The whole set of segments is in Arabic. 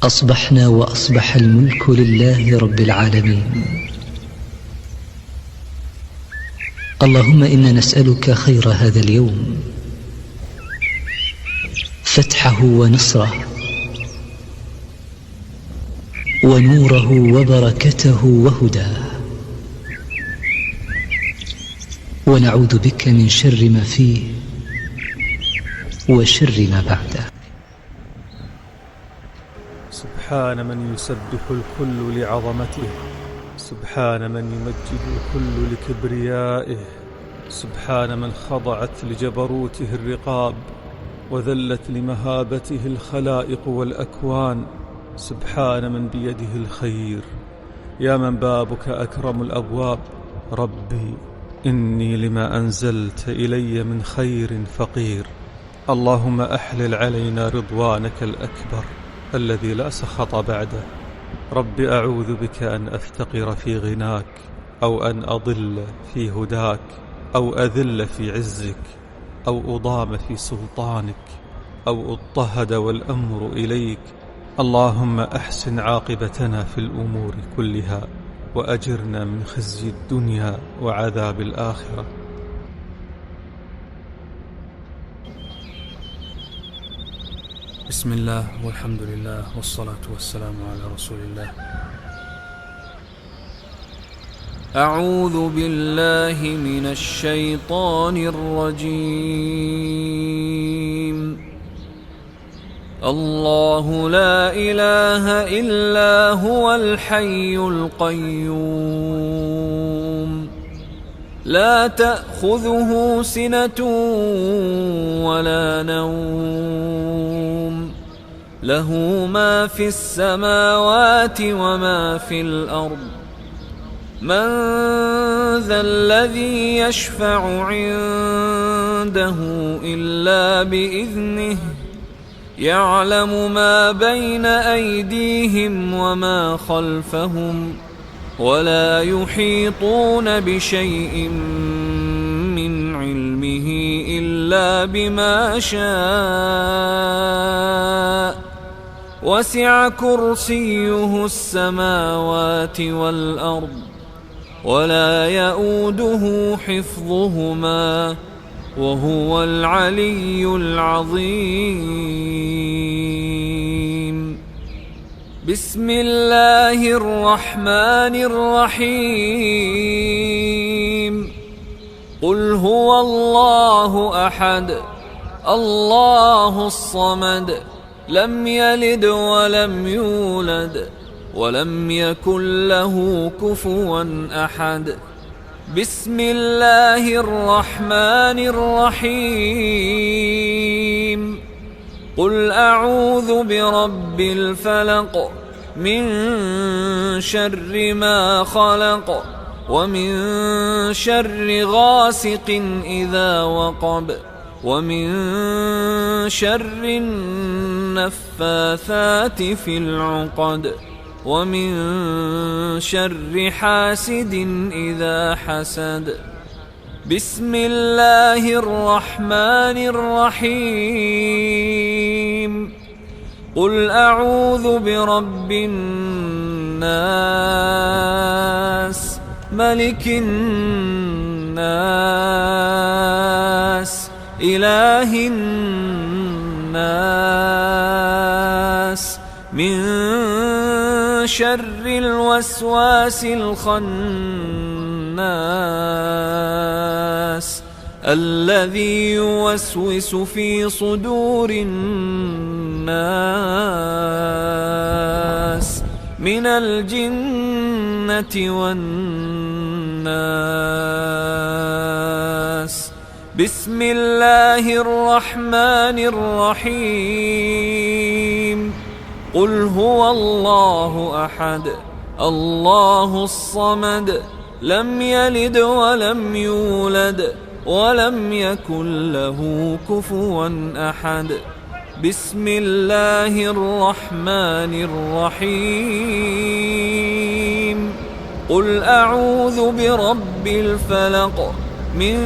أصبحنا وأصبح الملك لله رب العالمين. اللهم إنا نسألك خير هذا اليوم، فتحه ونصره ونوره وبركته وهداه، ونعوذ بك من شر ما فيه وشر ما بعده. سبحان من يسبح الكل لعظمته، سبحان من يمجد الكل لكبريائه، سبحان من خضعت لجبروته الرقاب وذلت لمهابته الخلائق والأكوان، سبحان من بيده الخير، يا من بابك أكرم الأبواب. ربي إني لما أنزلت إلي من خير فقير، اللهم أحلل علينا رضوانك الأكبر الذي لا سخط بعده. رب أعوذ بك أن أفتقر في غناك، أو أن أضل في هداك، أو أذل في عزك، أو أضام في سلطانك، أو أضطهد والأمر إليك. اللهم أحسن عاقبتنا في الأمور كلها، وأجرنا من خزي الدنيا وعذاب الآخرة. بسم الله والحمد لله والصلاة والسلام على رسول الله. أعوذ بالله من الشيطان الرجيم. الله لا إله إلا هو الحي القيوم، لا تأخذه سنة ولا نوم، له ما في السماوات وما في الأرض. من ذا الذي يشفع عنده إلا بإذنه، يعلم ما بين أيديهم وما خلفهم، ولا يحيطون بشيء من علمه إلا بما شاء، وسع كرسيه السماوات والأرض، ولا يؤوده حفظهما، وهو العلي العظيم. بسم الله الرحمن الرحيم. قل هو الله أحد، الله الصمد، لم يلد ولم يولد ولم يكن له كفوا أحد. بسم الله الرحمن الرحيم. قل أعوذ برب الفلق، من شر ما خلق، ومن شر غاسق إذا وقب، ومن شر النفاثات في العقد، ومن شر حاسد إذا حسد. بسم الله الرحمن الرحيم. قل أعوذ برب الناس، ملك الناس، إله الناس، من شر الوسواس الخناس، الذي يوسوس في صدور الناس، من الجنة والناس. بسم الله الرحمن الرحيم. قل هو الله أحد، الله الصمد، لم يلد ولم يولد ولم يكن له كفوا أحد. بسم الله الرحمن الرحيم. قل أعوذ برب الفلق، من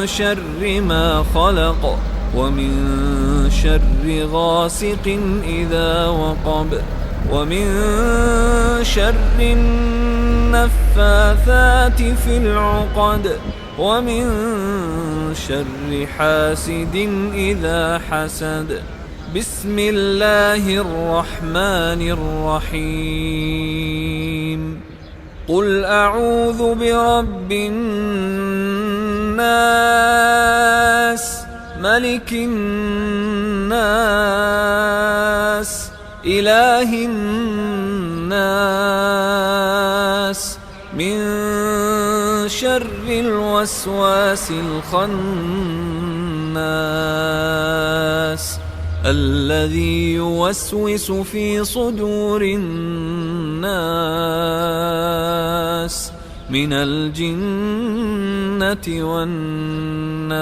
شر ما خلق، ومن شر غاسق إذا وقب ومن شر النفاثات في العقد ومن شر حاسد إذا حسد. بسم الله الرحمن الرحيم. قل أعوذ برب الناس ملك الناس إله الناس من شر الوسواس الخناس الذي يوسوس في صدور الناس من الجنة والناس.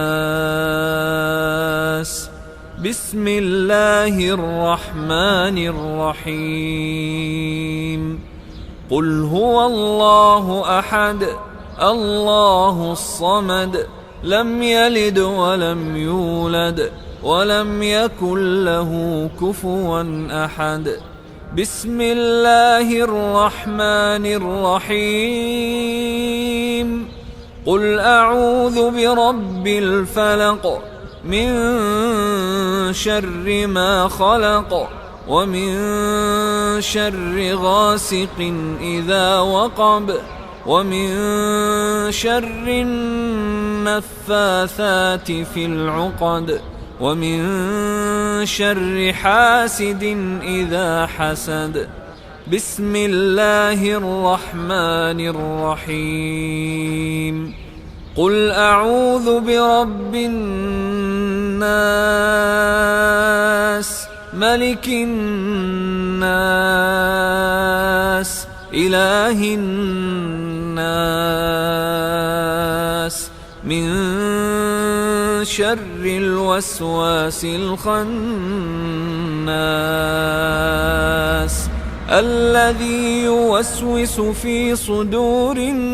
بسم الله الرحمن الرحيم. قل هو الله أحد الله الصمد لم يلد ولم يولد ولم يكن له كفوا أحد. بسم الله الرحمن الرحيم. قل أعوذ برب الفلق من شر ما خلق ومن شر غاسق إذا وقب ومن شر النفاثات في العقد ومن شر حاسد إذا حسد. بسم الله الرحمن الرحيم. قل أعوذ برب الناس ملك الناس إله الناس من شر الوسواس الخناس الذي يوسوس في صدور الناس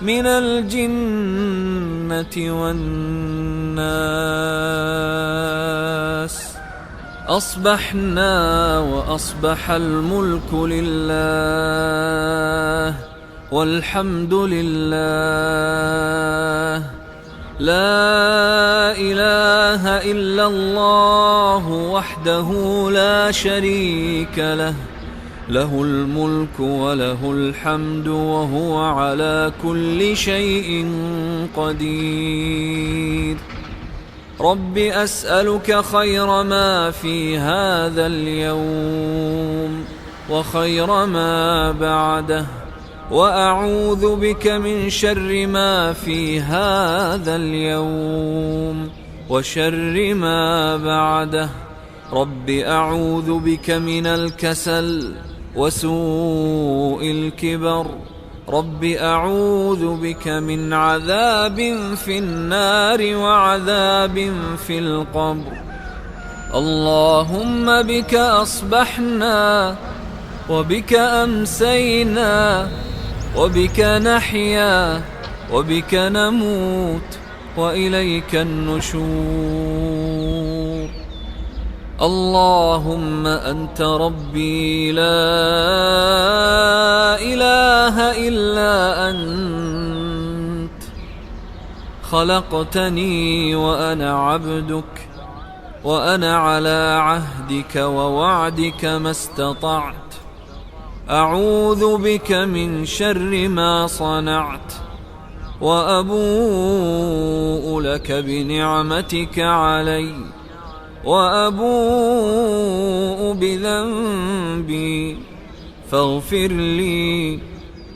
من الجنة والناس. أصبحنا وأصبح الملك لله والحمد لله لا إله إلا الله وحده لا شريك له له الملك وله الحمد وهو على كل شيء قدير. رب أسألك خير ما في هذا اليوم وخير ما بعده وأعوذ بك من شر ما في هذا اليوم وشر ما بعده. رب أعوذ بك من الكسل وسوء الكبر. رب أعوذ بك من عذاب في النار وعذاب في القبر. اللهم بك أصبحنا وبك أمسينا وبك نحيا وبك نموت وإليك النشور. اللهم أنت ربي لا إله إلا أنت خلقتني وأنا عبدك وأنا على عهدك ووعدك ما استطعت. أعوذ بك من شر ما صنعت وأبوء لك بنعمتك علي وأبوء بذنبي فاغفر لي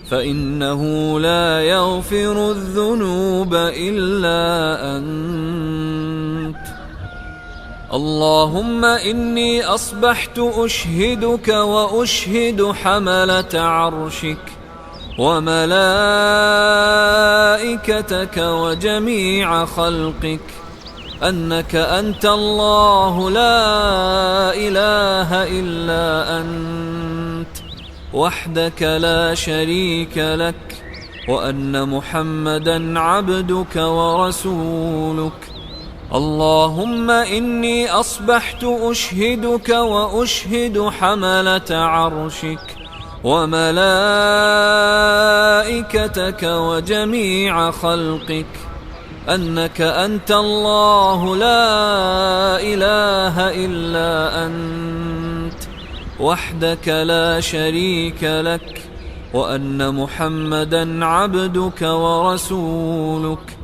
فإنه لا يغفر الذنوب إلا أنت. اللهم إني أصبحت أشهدك وأشهد حملة عرشك وملائكتك وجميع خلقك أنك أنت الله لا إله إلا أنت وحدك لا شريك لك وأن محمدا عبدك ورسولك. اللهم إني أصبحت أشهدك وأشهد حملة عرشك وملائكتك وجميع خلقك أنك أنت الله لا إله إلا أنت وحدك لا شريك لك، وأن محمدا عبدك ورسولك.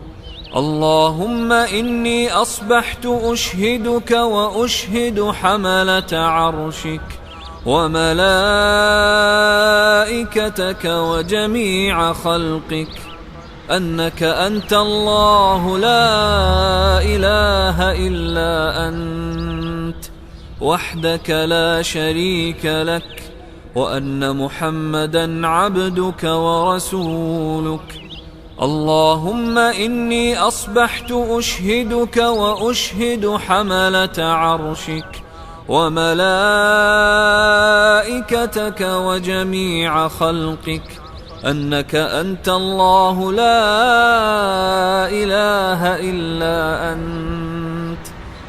اللهم إني أصبحت أشهدك وأشهد حملة عرشك وملائكتك وجميع خلقك أنك أنت الله لا إله إلا أنت وحدك لا شريك لك، وأن محمدا عبدك ورسولك. اللهم إني أصبحت أشهدك وأشهد حملة عرشك وملائكتك وجميع خلقك أنك أنت الله لا إله إلا أنت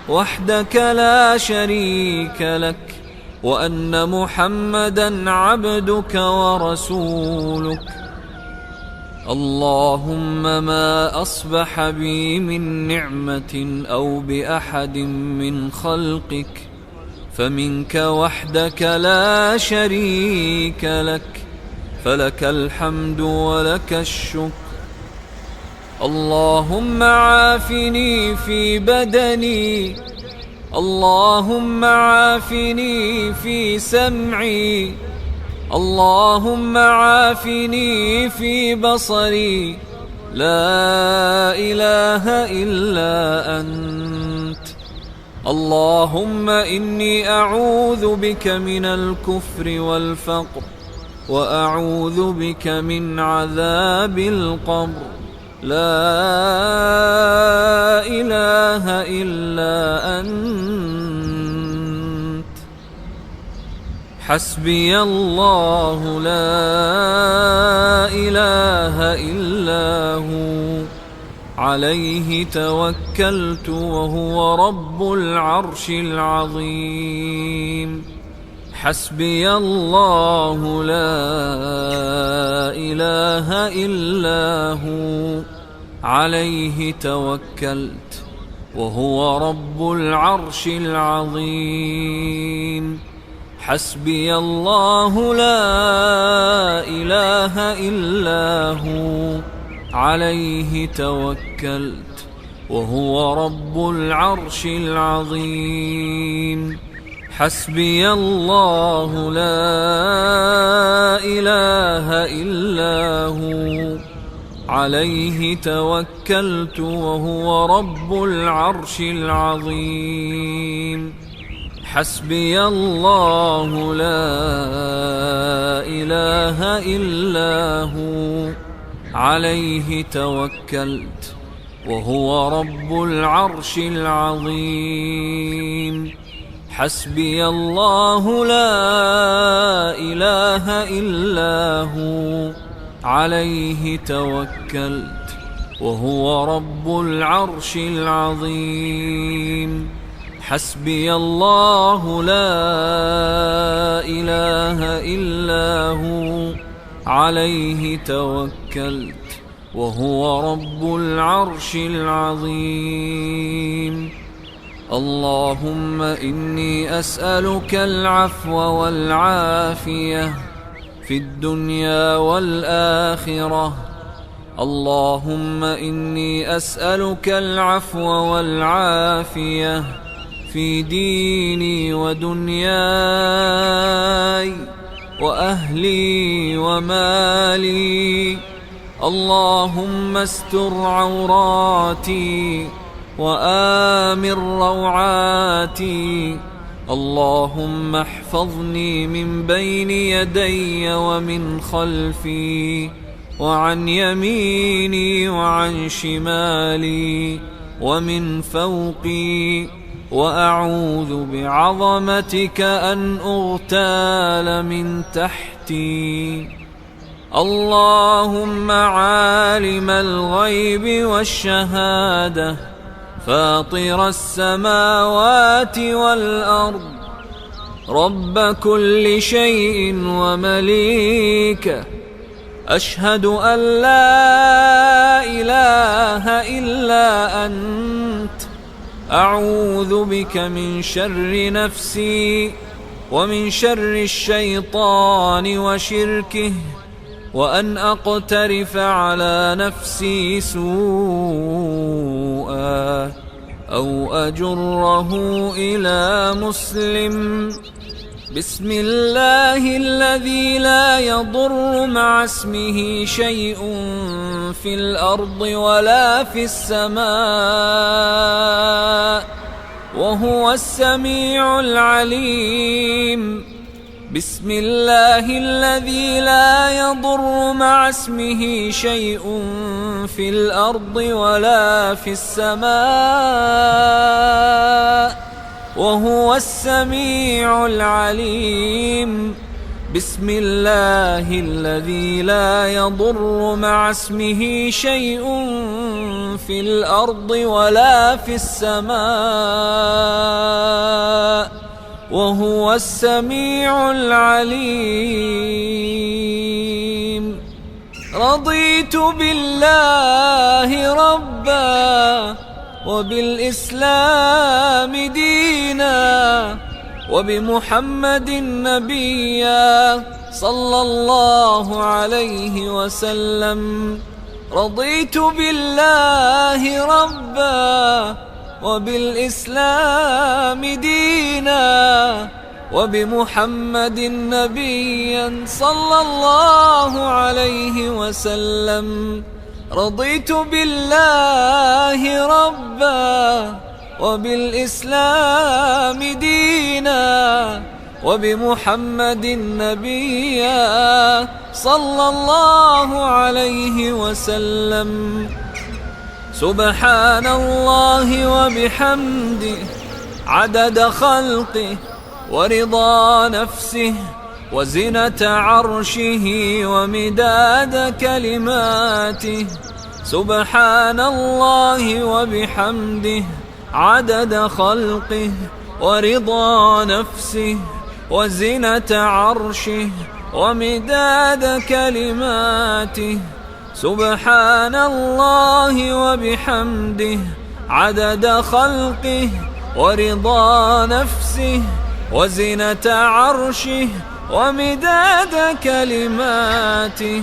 وحدك لا شريك لك، وأن محمدا عبدك ورسولك. اللهم ما أصبح بي من نعمة أو بأحد من خلقك فمنك وحدك لا شريك لك، فلك الحمد ولك الشكر. اللهم عافني في بدني، اللهم عافني في سمعي، اللهم عافني في بصري، لا إله إلا أنت. اللهم إني أعوذ بك من الكفر والفقر، وأعوذ بك من عذاب القبر، لا إله إلا أنت. حسبي الله لا إله إلا هو، عليه توكلت وهو رب العرش العظيم. حسبي الله لا إله إلا هو، عليه توكلت وهو رب العرش العظيم. حسبي الله لا إله إلا هو، عليه توكلت وهو رب العرش العظيم. حسبي الله لا إله إلا هو، عليه توكلت وهو رب العرش العظيم. حسبي الله لا إله إلا هو، عليه توكلت وهو رب العرش العظيم. حسبي الله لا إله إلا هو، عليه توكلت وهو رب العرش العظيم. حسبي الله لا إله إلا هو، عليه توكلت وهو رب العرش العظيم. اللهم إني أسألك العفو والعافية في الدنيا والآخرة. اللهم إني أسألك العفو والعافية في ديني ودنياي وأهلي ومالي. اللهم استر عوراتي وآمن روعاتي. اللهم احفظني من بين يدي ومن خلفي وعن يميني وعن شمالي ومن فوقي، وأعوذ بعظمتك أن أغتال من تحتي. اللهم عالم الغيب والشهادة فاطر السماوات والأرض رب كل شيء ومليكه أشهد أن لا إله إلا أنت أعوذ بك من شر نفسي ومن شر الشيطان وشركه وأن أقترف على نفسي سوءا أو أجره إلى مسلم. بسم الله الذي لا يضر مع اسمه شيء في الأرض ولا في السماء وهو السميع العليم. بسم الله الذي لا يضر مع اسمه شيء في الأرض ولا في السماء وهو السميع العليم. بسم الله الذي لا يضر مع اسمه شيء في الأرض ولا في السماء وهو السميع العليم. رضيت بالله ربا وبالإسلام دينا وبمحمد نبيا صلى الله عليه وسلم. رضيت بالله ربا وبالإسلام دينا وبمحمد نبيا صلى الله عليه وسلم. رضيت بالله ربا وبالإسلام دينا وبمحمد نبيا صلى الله عليه وسلم. سبحان الله وبحمده عدد خلقه ورضا نفسه وزنة عرشه ومداد كلماته. سبحان الله وبحمده عدد خلقه ورضا نفسه وزنة عرشه ومداد كلماته. سبحان الله وبحمده عدد خلقه ورضا نفسه وزنة عرشه ومداد كلماته.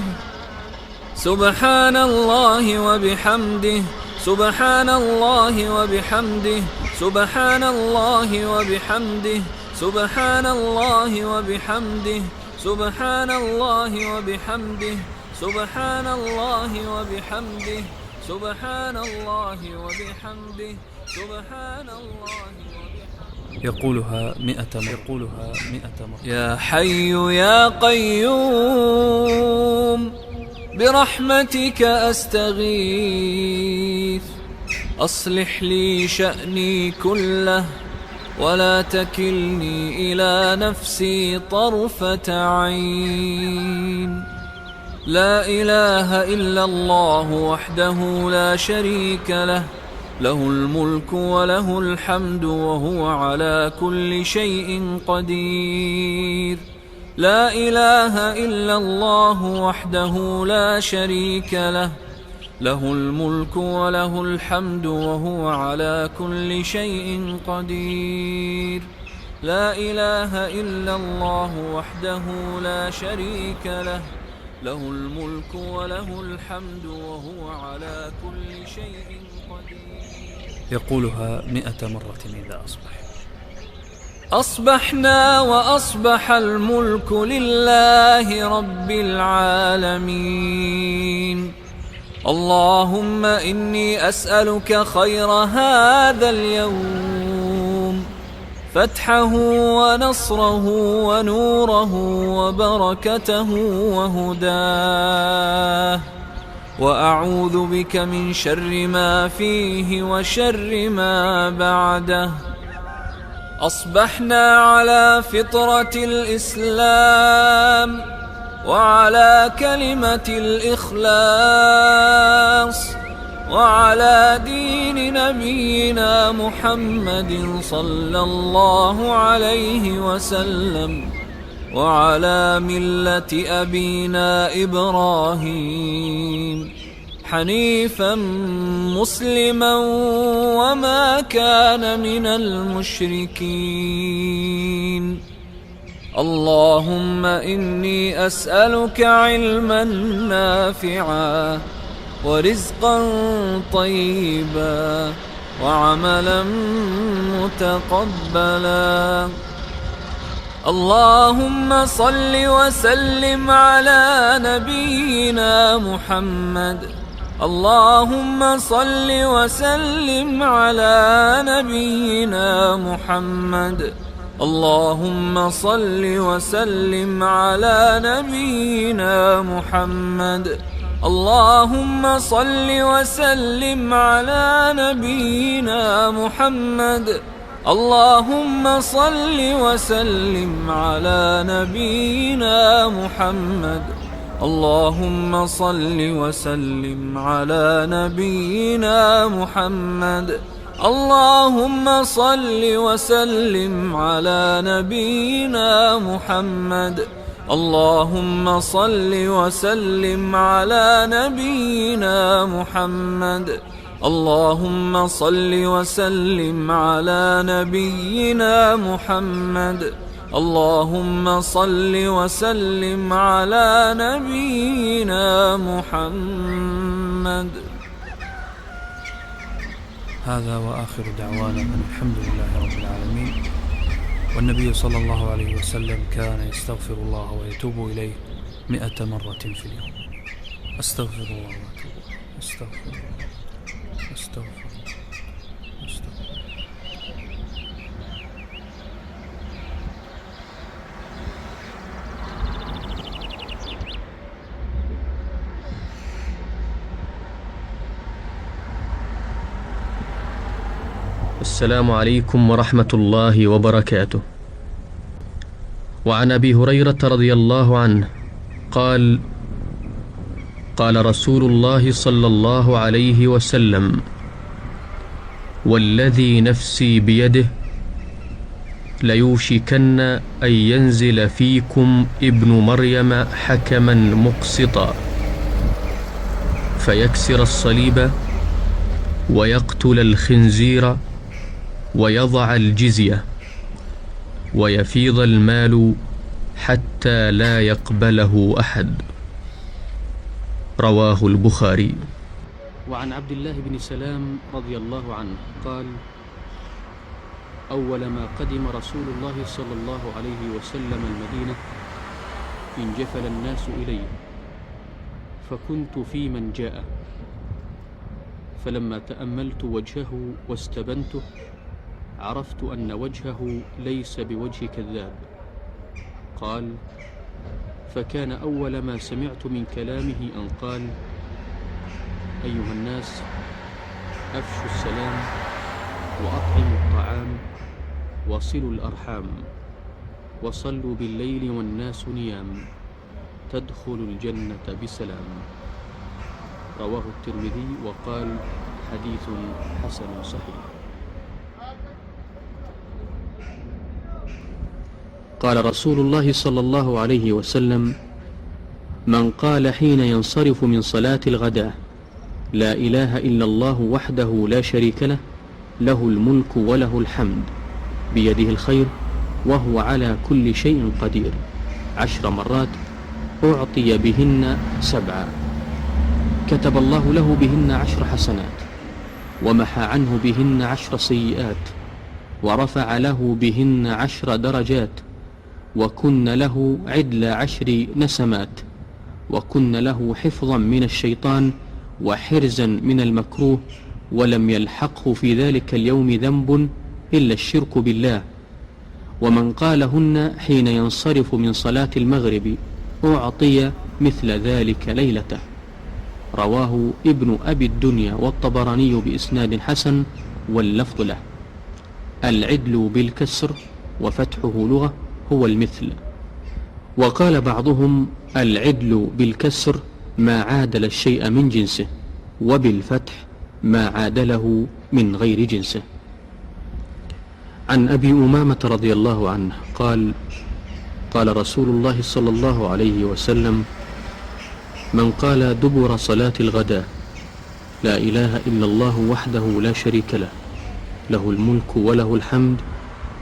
سبحان الله وبحمده سبحان الله وبحمده سبحان الله وبحمده سبحان الله وبحمده سبحان الله وبحمده سبحان الله وبحمده سبحان الله وبحمده سبحان الله وبحمده. يقولها 100 مرة. يا حي يا قيوم برحمتك أستغيث أصلح لي شأني كله ولا تكلني إلى نفسي طرفة عين. لا إله إلا الله وحده لا شريك له له الملك وله الحمد وهو على كل شيء قدير. لا إله إلا الله وحده لا شريك له له الملك وله الحمد وهو على كل شيء قدير. لا إله إلا الله وحده لا شريك له له الملك وله الحمد وهو على كل شيء قدير. يقولها 100 مرة إذا أصبح. أصبحنا وأصبح الملك لله رب العالمين. اللهم إني أسألك خير هذا اليوم فتحه ونصره ونوره وبركته وهداه وأعوذ بك من شر ما فيه وشر ما بعده. أصبحنا على فطرة الإسلام وعلى كلمة الإخلاص وعلى دين نبينا محمد صلى الله عليه وسلم وعلى ملة أبينا إبراهيم حنيفا مسلما وما كان من المشركين. اللهم إني أسألك علما نافعا ورزقا طيبا وعملا متقبلا. اللهم صل وسلم على نبينا محمد. اللهم صل وسلم على نبينا محمد. اللهم صل وسلم على نبينا محمد. اللهم صل وسلم على نبينا محمد. اللهم صل وسلم على نبينا محمد. اللهم صل وسلم على نبينا محمد. اللهم صل وسلم على نبينا محمد. اللهم صل وسلم على نبينا محمد. اللهم صل وسلم على نبينا محمد. اللهم صل وسلم على نبينا محمد. هذا وآخر دعوانا أن الحمد لله رب العالمين. والنبي صلى الله عليه وسلم كان يستغفر الله ويتوب إليه 100 مرة في اليوم. أستغفر الله وأتوب. أستغفر الله. أستغفر الله. أستغفر الله. السلام عليكم ورحمة الله وبركاته. وعن أبي هريرة رضي الله عنه قال: قال رسول الله صلى الله عليه وسلم: والذي نفسي بيده ليوشكن أن ينزل فيكم ابن مريم حكما مقسطا فيكسر الصليب ويقتل الخنزير ويضع الجزية ويفيض المال حتى لا يقبله أحد. رواه البخاري. وعن عبد الله بن سلام رضي الله عنه قال: أول ما قدم رسول الله صلى الله عليه وسلم المدينة انجفل الناس إليه، فكنت في من جاء، فلما تأملت وجهه واستبنته عرفت أن وجهه ليس بوجه كذاب. قال: فكان أول ما سمعت من كلامه أن قال: أيها الناس، أفشوا السلام وأطعموا الطعام وصلوا الأرحام وصلوا بالليل والناس نيام تدخلوا الجنة بسلام. رواه الترمذي وقال: حديث حسن صحيح. قال رسول الله صلى الله عليه وسلم: من قال حين ينصرف من صلاة الغداء: لا إله إلا الله وحده لا شريك له، له الملك وله الحمد، بيده الخير وهو على كل شيء قدير، 10 مرات، أعطي بهن 7، كتب الله له بهن 10 حسنات، ومحى عنه بهن 10 سيئات، ورفع له بهن 10 درجات، وكن له عدل 10 نسمات، وكن له حفظا من الشيطان وحرزا من المكروه، ولم يلحقه في ذلك اليوم ذنب إلا الشرك بالله. ومن قالهن حين ينصرف من صلاة المغرب أعطي مثل ذلك ليلته. رواه ابن أبي الدنيا والطبراني بإسناد حسن واللفظ له. العدل بالكسر وفتحه لغة هو المثل، وقال بعضهم العدل بالكسر ما عادل الشيء من جنسه، وبالفتح ما عادله من غير جنسه. عن أبي أمامة رضي الله عنه قال: قال رسول الله صلى الله عليه وسلم: من قال دبر صلاة الغداء لا إله إلا الله وحده لا شريك له، له الملك وله الحمد،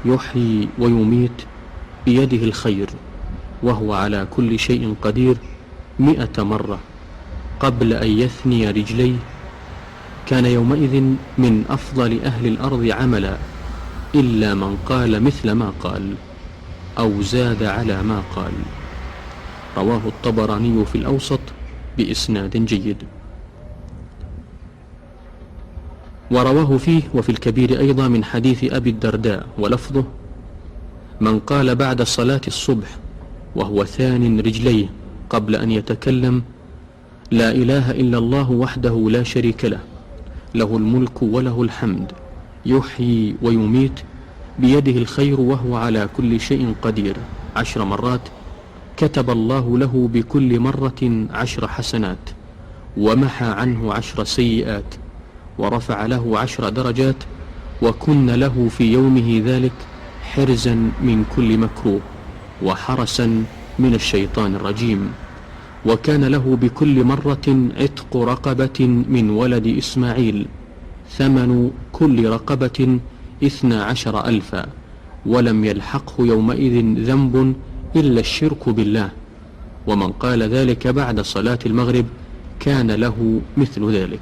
يحيي ويميت، بيده الخير وهو على كل شيء قدير 100 مرة قبل أن يثني رجليه، كان يومئذ من أفضل أهل الأرض عملا، إلا من قال مثل ما قال أو زاد على ما قال. رواه الطبراني في الأوسط بإسناد جيد. ورواه فيه وفي الكبير أيضا من حديث أبي الدرداء ولفظه: من قال بعد صلاة الصبح وهو ثان رجليه قبل أن يتكلم: لا إله إلا الله وحده لا شريك له، له الملك وله الحمد، يحيي ويميت، بيده الخير وهو على كل شيء قدير 10 مرات، كتب الله له بكل مرة 10 حسنات، ومحى عنه 10 سيئات، ورفع له 10 درجات، وكن له في يومه ذلك حرزا من كل مكروه، وحرسا من الشيطان الرجيم. وكان له بكل مرة عتق رقبة من ولد إسماعيل، ثمن كل رقبة 12,000، ولم يلحقه يومئذ ذنب إلا الشرك بالله. ومن قال ذلك بعد صلاة المغرب كان له مثل ذلك.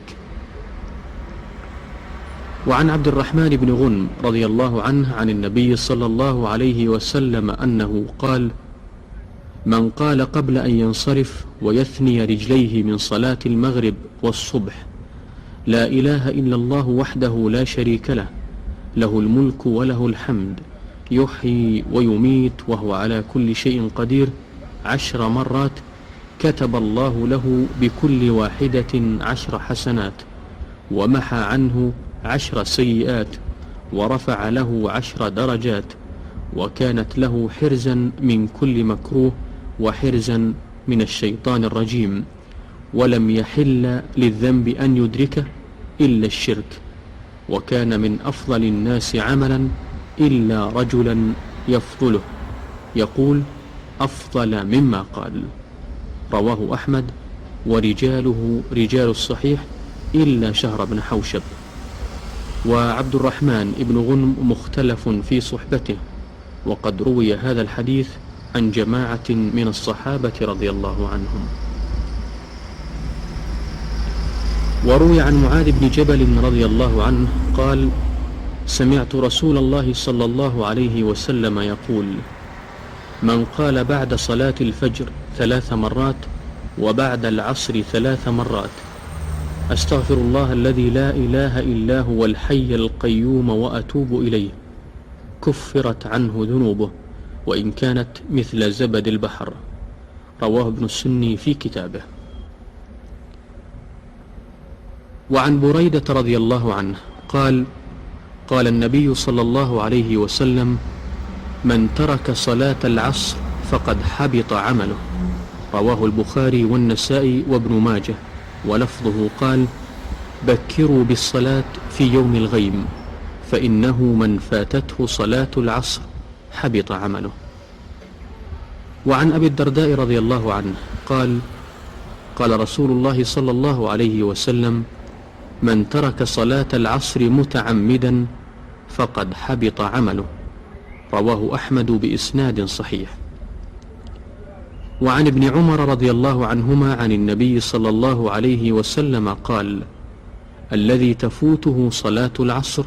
وعن عبد الرحمن بن غنم رضي الله عنه عن النبي صلى الله عليه وسلم أنه قال: من قال قبل أن ينصرف ويثني رجليه من صلاة المغرب والصبح: لا إله إلا الله وحده لا شريك له، له الملك وله الحمد، يحيي ويميت وهو على كل شيء قدير 10 مرات، كتب الله له بكل واحدة 10 حسنات، ومحى عنه 10 سيئات، ورفع له 10 درجات، وكانت له حرزا من كل مكروه، وحرزا من الشيطان الرجيم، ولم يحل للذنب أن يدركه إلا الشرك. وكان من أفضل الناس عملا إلا رجلا يفضله، يقول: أفضل مما قال. رواه أحمد، ورجاله رجال الصحيح إلا شهر بن حوشب. وعبد الرحمن بن غنم مختلف في صحبته، وقد روي هذا الحديث عن جماعة من الصحابة رضي الله عنهم. وروي عن معاذ بن جبل رضي الله عنه قال: سمعت رسول الله صلى الله عليه وسلم يقول: من قال بعد صلاة الفجر 3 مرات، وبعد العصر 3 مرات: أستغفر الله الذي لا إله إلا هو الحي القيوم وأتوب إليه، كفرت عنه ذنوبه وإن كانت مثل زبد البحر. رواه ابن السني في كتابه. وعن بريدة رضي الله عنه قال: قال النبي صلى الله عليه وسلم: من ترك صلاة العصر فقد حبط عمله. رواه البخاري والنسائي وابن ماجه، ولفظه قال: بكروا بالصلاة في يوم الغيم، فإنه من فاتته صلاة العصر حبط عمله. وعن أبي الدرداء رضي الله عنه قال: قال رسول الله صلى الله عليه وسلم: من ترك صلاة العصر متعمدا فقد حبط عمله. رواه أحمد بإسناد صحيح. وعن ابن عمر رضي الله عنهما عن النبي صلى الله عليه وسلم قال: الذي تفوته صلاة العصر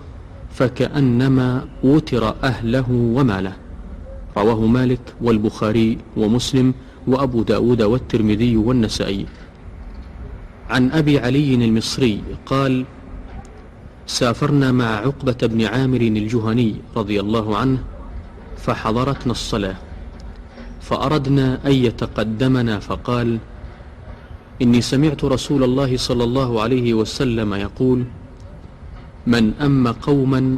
فكأنما وتر أهله وماله. رواه مالك والبخاري ومسلم وأبو داود والترمذي والنسائي. عن أبي علي المصري قال: سافرنا مع عقبة بن عامر الجهني رضي الله عنه، فحضرتنا الصلاة، فأردنا أن يتقدمنا، فقال: إني سمعت رسول الله صلى الله عليه وسلم يقول: من أم قوما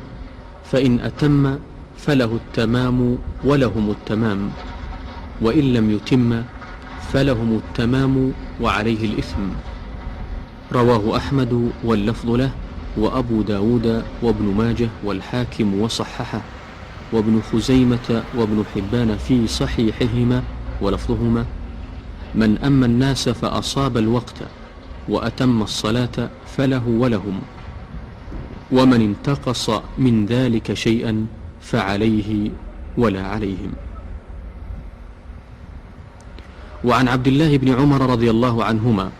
فإن أتم فله التمام ولهم التمام، وإن لم يتم فلهم التمام وعليه الإثم. رواه أحمد واللفظ له، وأبو داود وابن ماجه والحاكم وصححه، وابن خزيمة وابن حبان في صحيحهما ولفظهما: من أما الناس فأصاب الوقت وأتم الصلاة فله ولهم، ومن انتقص من ذلك شيئا فعليه ولا عليهم. وعن عبد الله بن عمر رضي الله عنهما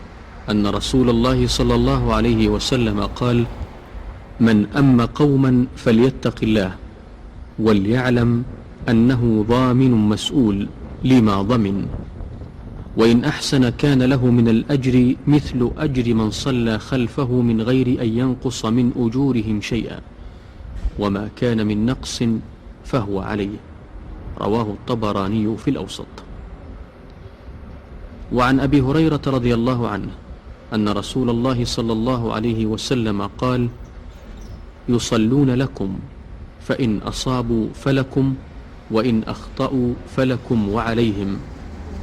أن رسول الله صلى الله عليه وسلم قال: من أما قوما فليتق الله وليعلم أنه ضامن مسؤول لما ضمن، وإن أحسن كان له من الأجر مثل أجر من صلى خلفه من غير أن ينقص من أجورهم شيئا، وما كان من نقص فهو عليه. رواه الطبراني في الأوسط. وعن أبي هريرة رضي الله عنه أن رسول الله صلى الله عليه وسلم قال: يصلون لكم فإن أصابوا فلكم وإن أخطأوا فلكم وعليهم.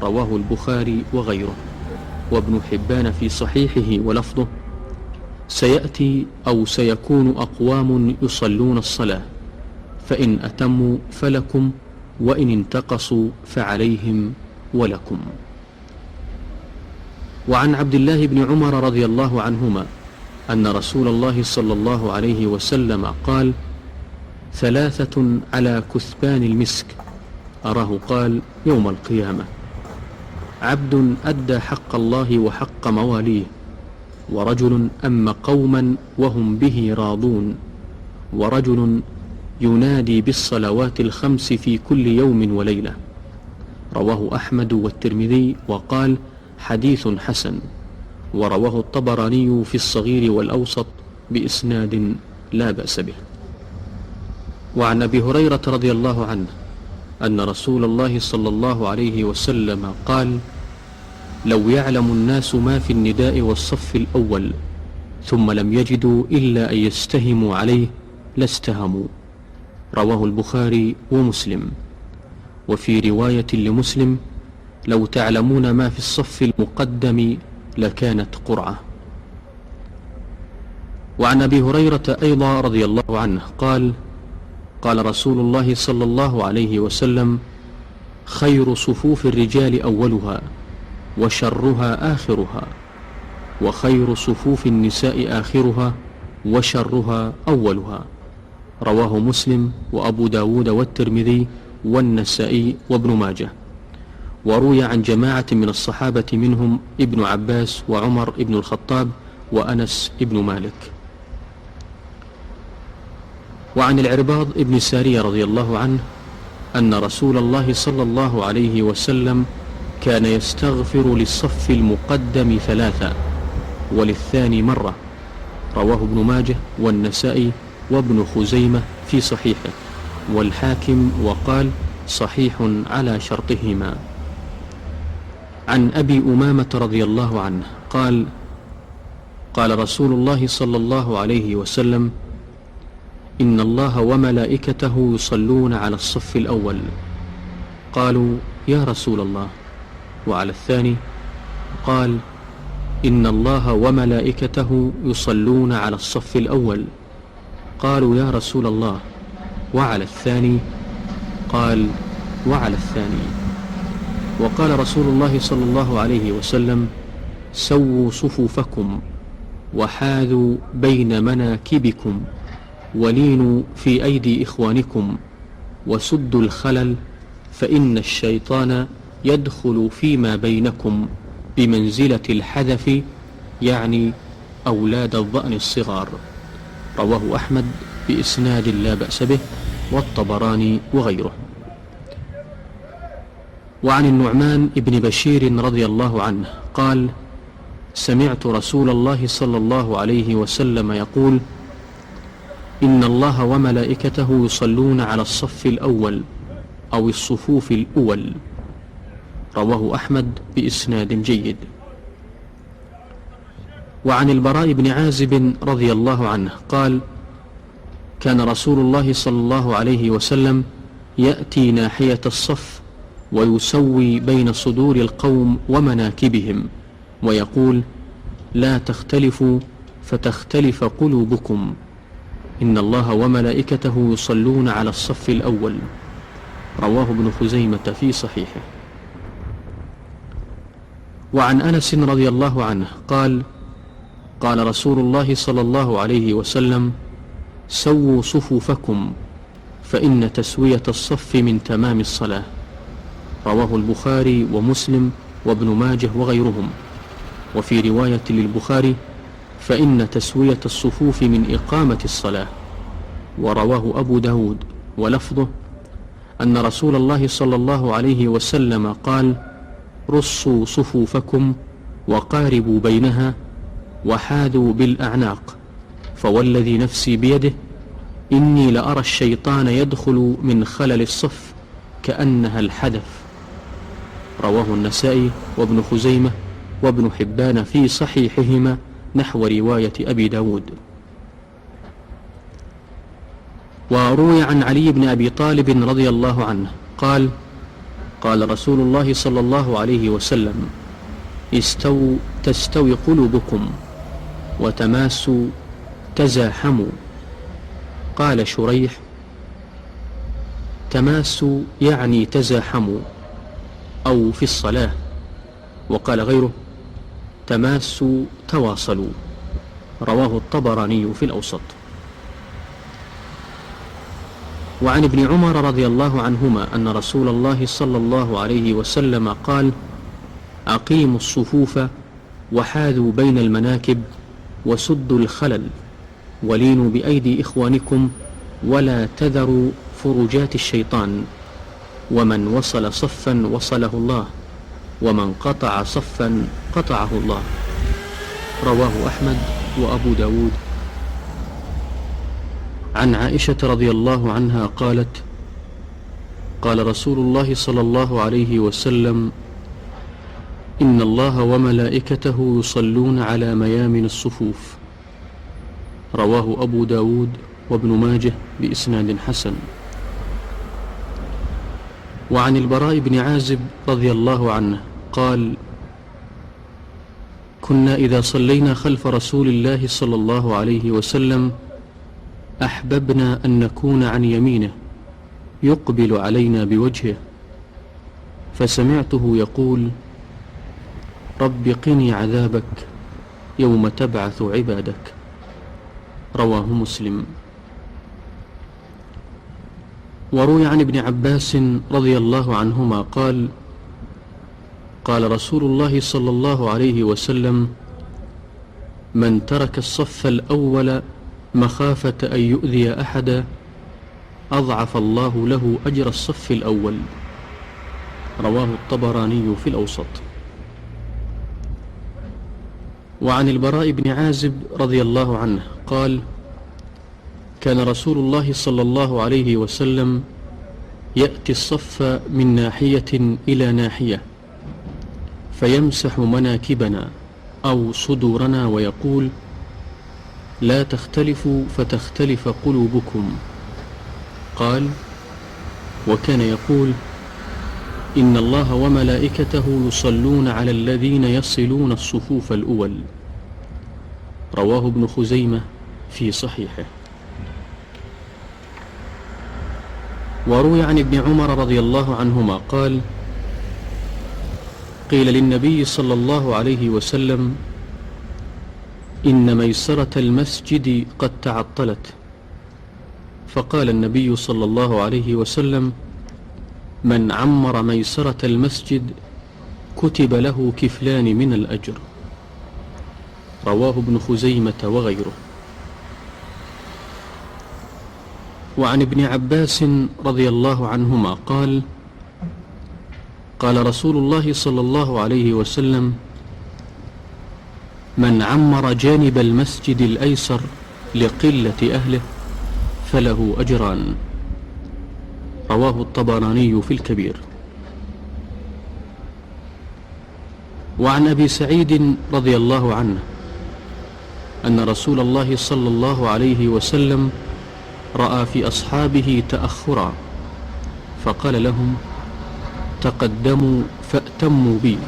رواه البخاري وغيره. وابن حبان في صحيحه ولفظه: سيأتي أو سيكون أقوام يصلون الصلاة، فإن أتموا فلكم وإن انتقصوا فعليهم ولكم. وعن عبد الله بن عمر رضي الله عنهما أن رسول الله صلى الله عليه وسلم قال: ثلاثة على كثبان المسك، أراه قال: يوم القيامة: عبد أدى حق الله وحق مواليه، ورجل أما قوما وهم به راضون، ورجل ينادي بالصلوات الخمس في كل يوم وليلة. رواه أحمد والترمذي وقال: حديث حسن. ورواه الطبراني في الصغير والأوسط بإسناد لا بأس به. وعن أبي هريرة رضي الله عنه أن رسول الله صلى الله عليه وسلم قال: لو يعلم الناس ما في النداء والصف الأول ثم لم يجدوا إلا أن يستهموا عليه لاستهموا. رواه البخاري ومسلم. وفي رواية لمسلم: لو تعلمون ما في الصف المقدم لكانت قرعة. وعن أبي هريرة أيضا رضي الله عنه قال: قال رسول الله صلى الله عليه وسلم: خير صفوف الرجال أولها وشرها آخرها، وخير صفوف النساء آخرها وشرها أولها. رواه مسلم وأبو داود والترمذي والنسائي وابن ماجه. وروي عن جماعة من الصحابة منهم ابن عباس وعمر ابن الخطاب وأنس ابن مالك. وعن العرباض ابن سارية رضي الله عنه أن رسول الله صلى الله عليه وسلم كان يستغفر للصف المقدم 3 وللثاني مرة. رواه ابن ماجه والنسائي وابن خزيمة في صحيحه، والحاكم وقال: صحيح على شرطهما. عن أبي أمامة رضي الله عنه قال: قال رسول الله صلى الله عليه وسلم: إن الله وملائكته يصلون على الصف الأول. قالوا: يا رسول الله، وعلى الثاني؟ قال: إن الله وملائكته يصلون على الصف الأول. قالوا: يا رسول الله، وعلى الثاني؟ قال: وعلى الثاني. وقال رسول الله صلى الله عليه وسلم: سووا صفوفكم وحاذوا بين مناكبكم ولينوا في أيدي إخوانكم وسدوا الخلل، فإن الشيطان يدخل فيما بينكم بمنزلة الحذف، يعني أولاد الضأن الصغار. رواه أحمد بإسناد لا بأس به، والطبراني وغيره. وعن النعمان ابن بشير رضي الله عنه قال: سمعت رسول الله صلى الله عليه وسلم يقول: إن الله وملائكته يصلون على الصف الأول أو الصفوف الأول. رواه أحمد بإسناد جيد. وعن البراء بن عازب رضي الله عنه قال: كان رسول الله صلى الله عليه وسلم يأتي ناحية الصف ويسوي بين صدور القوم ومناكبهم ويقول: لا تختلفوا فتختلف قلوبكم، إن الله وملائكته يصلون على الصف الأول. رواه ابن خزيمة في صحيحه. وعن أنس رضي الله عنه قال: قال رسول الله صلى الله عليه وسلم: سووا صفوفكم فإن تسوية الصف من تمام الصلاة. رواه البخاري ومسلم وابن ماجه وغيرهم. وفي رواية للبخاري: فإن تسوية الصفوف من إقامة الصلاة. ورواه أبو داود ولفظه أن رسول الله صلى الله عليه وسلم قال: رصوا صفوفكم وقاربوا بينها وحاذوا بالأعناق، فوالذي نفسي بيده إني لأرى الشيطان يدخل من خلل الصف كأنها الحدث. رواه النسائي وابن خزيمة وابن حبان في صحيحهما نحو رواية أبي داود. وروي عن علي بن أبي طالب رضي الله عنه قال: قال رسول الله صلى الله عليه وسلم: استووا تستوي قلوبكم وتماسوا تزاحموا. قال شريح: تماسوا يعني تزاحموا أو في الصلاة. وقال غيره: تماسوا تواصلوا. رواه الطبراني في الأوسط. وعن ابن عمر رضي الله عنهما أن رسول الله صلى الله عليه وسلم قال: أقيموا الصفوف وحاذوا بين المناكب وسدوا الخلل ولينوا بأيدي إخوانكم ولا تذروا فرجات الشيطان، ومن وصل صفا وصله الله، ومن قطع صفا قطعه الله. رواه أحمد وأبو داود. عن عائشة رضي الله عنها قالت: قال رسول الله صلى الله عليه وسلم: إن الله وملائكته يصلون على ميامن الصفوف. رواه أبو داود وابن ماجه بإسناد حسن. وعن البراء بن عازب رضي الله عنه قال: كنا إذا صلينا خلف رسول الله صلى الله عليه وسلم أحببنا أن نكون عن يمينه يقبل علينا بوجهه، فسمعته يقول: رب قني عذابك يوم تبعث عبادك. رواه مسلم. وروي عن ابن عباس رضي الله عنهما قال: قال رسول الله صلى الله عليه وسلم: من ترك الصف الأول مخافة أن يؤذي أحدا أضعف الله له أجر الصف الأول. رواه الطبراني في الأوسط. وعن البراء بن عازب رضي الله عنه قال: كان رسول الله صلى الله عليه وسلم يأتي الصف من ناحية إلى ناحية فيمسح مناكبنا أو صدورنا ويقول: لا تختلفوا فتختلف قلوبكم. قال: وكان يقول: إن الله وملائكته يصلون على الذين يصلون الصفوف الأول. رواه ابن خزيمة في صحيحه. وروي عن ابن عمر رضي الله عنهما قال: قيل للنبي صلى الله عليه وسلم: إن ميسرة المسجد قد تعطلت. فقال النبي صلى الله عليه وسلم: من عمر ميسرة المسجد كتب له كفلان من الأجر. رواه ابن خزيمة وغيره. وعن ابن عباس رضي الله عنهما قال: قال رسول الله صلى الله عليه وسلم: من عمر جانب المسجد الأيسر لقلة أهله فله أجران. رواه الطبراني في الكبير. وعن أبي سعيد رضي الله عنه أن رسول الله صلى الله عليه وسلم رأى في أصحابه تأخرا فقال لهم: تقدموا فأتموا بي،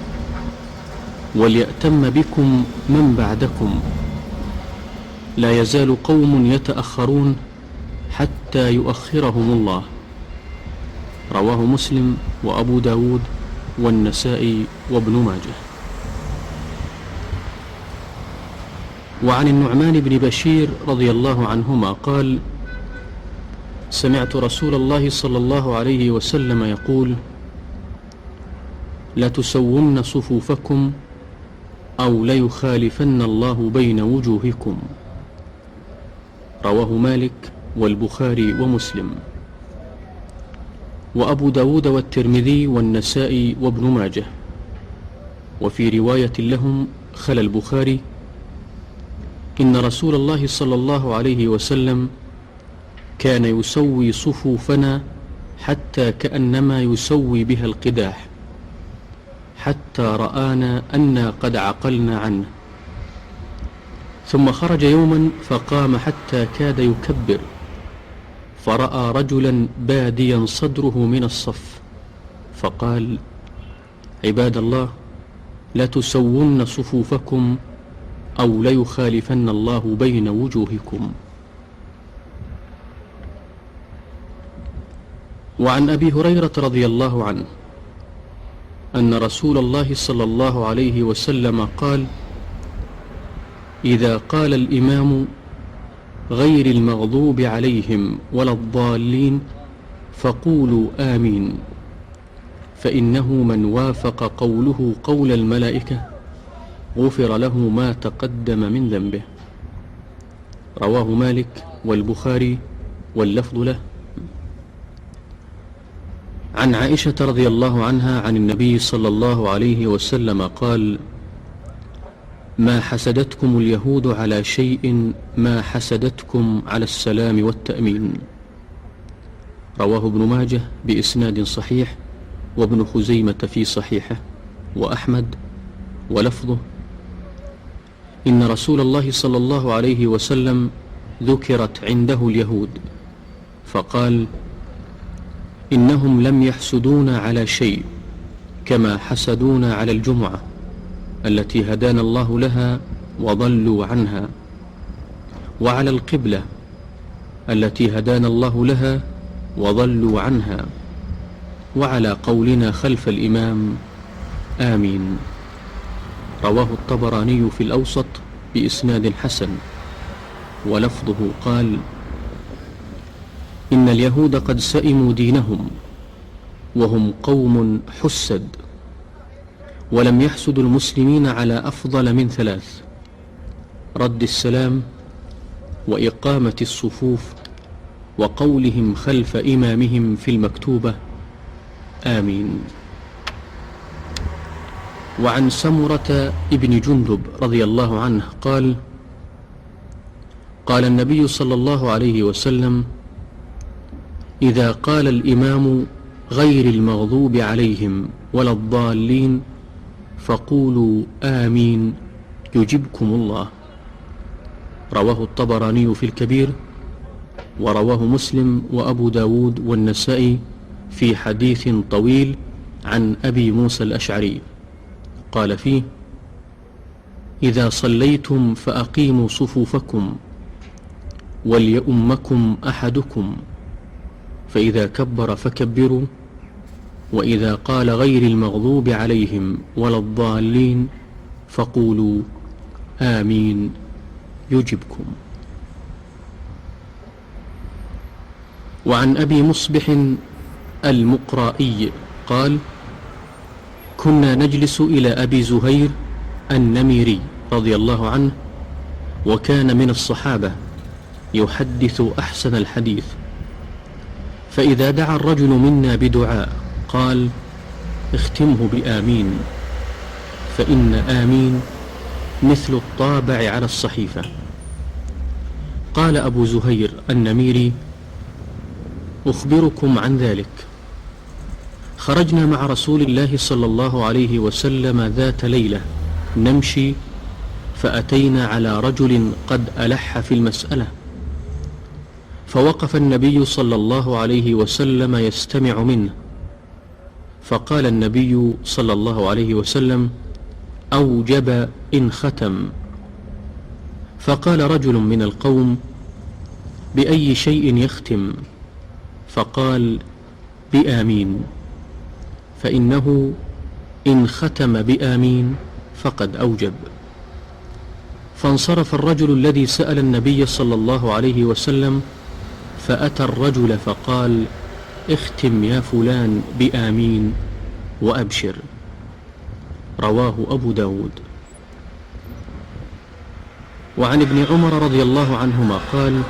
وليأتم بكم من بعدكم. لا يزال قوم يتأخرون حتى يؤخرهم الله. رواه مسلم وأبو داود والنسائي وابن ماجه. وعن النعمان بن بشير رضي الله عنهما قال: سمعت رسول الله صلى الله عليه وسلم يقول: لتسون صفوفكم أو ليخالفن الله بين وجوهكم. رواه مالك والبخاري ومسلم وأبو داود والترمذي والنسائي وابن ماجه. وفي رواية لهم خلا البخاري: إن رسول الله صلى الله عليه وسلم كان يسوي صفوفنا حتى كأنما يسوي بها القداح، حتى رآنا أنا قد عقلنا عنه. ثم خرج يوما فقام حتى كاد يكبر، فرأى رجلا باديا صدره من الصف، فقال: عباد الله، لتسون صفوفكم أو ليخالفن الله بين وجوهكم. وعن أبي هريرة رضي الله عنه أن رسول الله صلى الله عليه وسلم قال: إذا قال الإمام غير المغضوب عليهم ولا الضالين فقولوا آمين، فإنه من وافق قوله قول الملائكة غفر له ما تقدم من ذنبه. رواه مالك والبخاري واللفظ له. عن عائشة رضي الله عنها عن النبي صلى الله عليه وسلم قال: ما حسدتكم اليهود على شيء ما حسدتكم على السلام والتأمين. رواه ابن ماجه بإسناد صحيح، وابن خزيمة في صحيحه، وأحمد. ولفظه: إن رسول الله صلى الله عليه وسلم ذكرت عنده اليهود فقال: إنهم لم يحسدونا على شيء كما حسدونا على الجمعة التي هدانا الله لها وضلوا عنها، وعلى القبلة التي هدانا الله لها وضلوا عنها، وعلى قولنا خلف الإمام آمين. رواه الطبراني في الأوسط بإسناد حسن. ولفظه قال: إن اليهود قد سئموا دينهم وهم قوم حسد، ولم يحسدوا المسلمين على أفضل من 3: رد السلام، وإقامة الصفوف، وقولهم خلف إمامهم في المكتوبة آمين. وعن سمرة ابن جندب رضي الله عنه قال: قال النبي صلى الله عليه وسلم: إذا قال الإمام غير المغضوب عليهم ولا الضالين فقولوا آمين يجبكم الله. رواه الطبراني في الكبير، ورواه مسلم وأبو داود والنسائي في حديث طويل عن أبي موسى الأشعري قال فيه: إذا صليتم فأقيموا صفوفكم وليؤمكم أحدكم، فإذا كبر فكبروا، وإذا قال غير المغضوب عليهم ولا الضالين فقولوا آمين يجبكم. وعن أبي مصبح المقرائي قال: كنا نجلس إلى أبي زهير النميري رضي الله عنه، وكان من الصحابة يحدث أحسن الحديث، فإذا دعا الرجل منا بدعاء قال: اختمه بآمين، فإن آمين مثل الطابع على الصحيفة. قال أبو زهير النميري: أخبركم عن ذلك. خرجنا مع رسول الله صلى الله عليه وسلم ذات ليلة نمشي، فأتينا على رجل قد ألح في المسألة، فوقف النبي صلى الله عليه وسلم يستمع منه، فقال النبي صلى الله عليه وسلم: أوجب إن ختم. فقال رجل من القوم: بأي شيء يختم؟ فقال: بآمين، فإنه إن ختم بآمين فقد أوجب. فانصرف الرجل الذي سأل النبي صلى الله عليه وسلم، فأتى الرجل فقال: اختم يا فلان بآمين وأبشر. رواه أبو داود. وعن ابن عمر رضي الله عنهما قال: